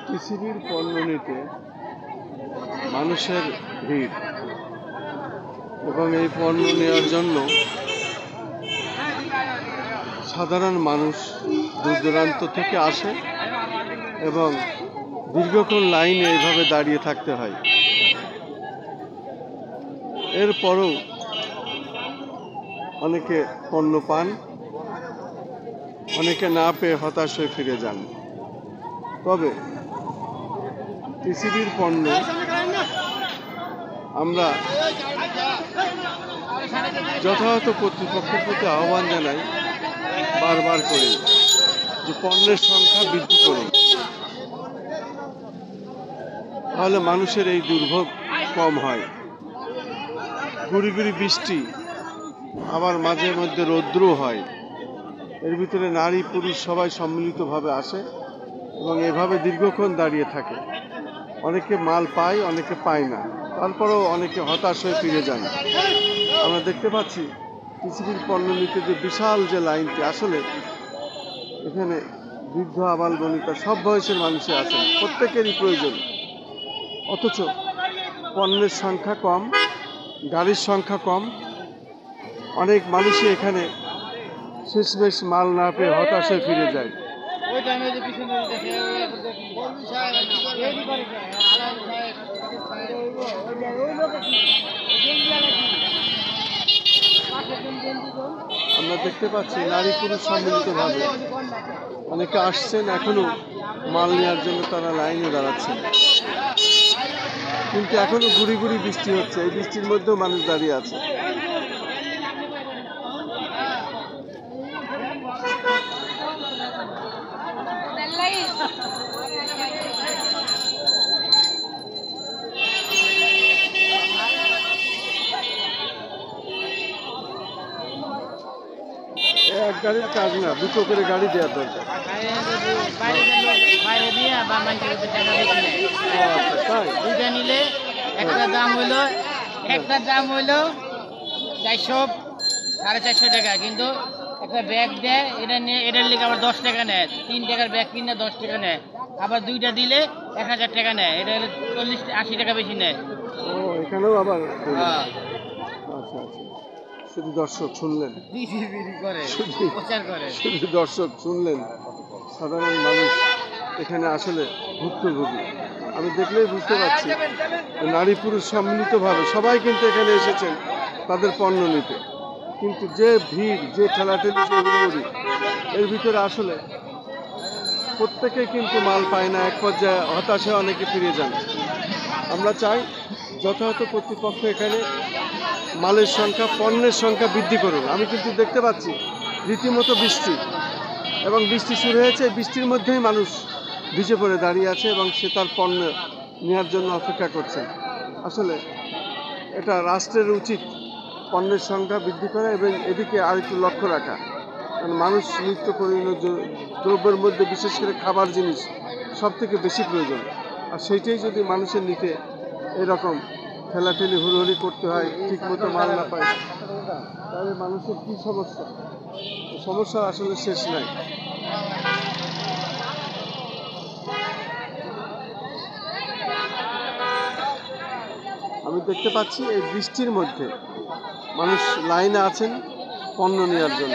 টিসিবির পণ্য নিতে মানুষের ভিড় এবং এই পণ্য নেওয়ার জন্য সাধারণ মানুষ দূর দূরান্ত থেকে আসে এবং দীর্ঘক্ষণ লাইনে এইভাবে দাঁড়িয়ে থাকতে হয়। এরপরও অনেকে পণ্য পান, অনেকে না পেয়ে হতাশ হয়ে ফিরে যান। তবে টিসিবির পণ্য আমরা যথাযথ কর্তৃপক্ষের প্রতি আহ্বান জানাই বারবার করে যে পণ্যের সংখ্যা বৃদ্ধি করুন, তাহলে মানুষের এই দুর্ভোগ কম হয়। গুড়ি গুড়ি বৃষ্টি, আবার মাঝে মধ্যে রৌদ্রও হয়, এর ভিতরে নারী পুরুষ সবাই সম্মিলিতভাবে আসে এবং এভাবে দীর্ঘক্ষণ দাঁড়িয়ে থাকে। অনেকে মাল পায়, অনেকে পায় না, তারপরেও অনেকে হতাশ হয়ে ফিরে যান। আমরা দেখতে পাচ্ছি টিসিবির পণ্য নিতে যে বিশাল যে লাইনটি, আসলে এখানে বৃদ্ধ আবাল বনিতা সব বয়সের মানুষই আছেন, প্রত্যেকেরই প্রয়োজন। অথচ পণ্যের সংখ্যা কম, গাড়ির সংখ্যা কম, অনেক মানুষই এখানে শেষমেশ মাল না পেয়ে হতাশ হয়ে ফিরে যায়। আমরা দেখতে পাচ্ছি নারী পুরুষ সম্মিলিতভাবে অনেকে আসছেন, এখনো মাল নেওয়ার জন্য তারা লাইনে দাঁড়াচ্ছেন, কিন্তু এখনো গুড়ি গুড়ি বৃষ্টি হচ্ছে, এই বৃষ্টির মধ্যেও মানুষ দাঁড়িয়ে আছে। এক গাড়ির কাজ না, দুটো করে গাড়ি দেওয়ার দরকার। দুইটা নিলে একটা দাম হইলো 400-450 টাকা, কিন্তু একটা ব্যাগ দেয়, এটা নিয়ে এটার লিগে আবার 10 টাকা নেয়। 3 টাকার ব্যাগ কিনে 10 টাকা নেয়, আবার দুইটা দিলে 1000 টাকা নেয়। এটা 40-80 টাকা বেশি নেয়। ও, এখানেও আবার আচ্ছা আচ্ছা। শুধু দর্শক শুনলেন, শুধু দর্শক শুনলেন, সাধারণ মানুষ এখানে আসলে ভুক্তভোগী। আমি দেখলেই বুঝতে পারছি নারী পুরুষ সম্মিলিতভাবে সবাই কিন্তু এখানে এসেছেন তাদের পণ্য নিতে, কিন্তু যে ভিড়, যে ঠেলাঠেলি, যে হুড়োহুড়ি, এর ভিতরে আসলে প্রত্যেকেই কিন্তু মাল পায় না, এক পর্যায়ে হতাশে অনেকে ফিরে যান। আমরা চাই যথাযথ কর্তৃপক্ষ এখানে মালের সংখ্যা, পণ্যের সংখ্যা বৃদ্ধি করুন। আমি কিন্তু দেখতে পাচ্ছি রীতিমতো বৃষ্টি, এবং বৃষ্টি শুরু হয়েছে, বৃষ্টির মধ্যেই মানুষ ভিজে পড়ে দাঁড়িয়ে আছে এবং সে তার পণ্য নেওয়ার জন্য অপেক্ষা করছে। আসলে এটা রাষ্ট্রের উচিত পণ্যের সংখ্যা বৃদ্ধি করা এবং এদিকে আরেকটু লক্ষ্য রাখা, কারণ মানুষ নিত্য প্রয়োজনীয় দ্রব্যের মধ্যে বিশেষ করে খাবার জিনিস সব থেকে বেশি প্রয়োজন। আর সেইটাই যদি মানুষের নিতে এরকম ঠেলাঠেলি হুড়োহুড়ি করতে হয়, ঠিক মতো মাল না পায়, তাহলে মানুষের কী সমস্যা? সমস্যা আসলে শেষ নাই। আমি দেখতে পাচ্ছি এই বৃষ্টির মধ্যে মানুষ লাইনে আছেন পণ্য নেওয়ার জন্য।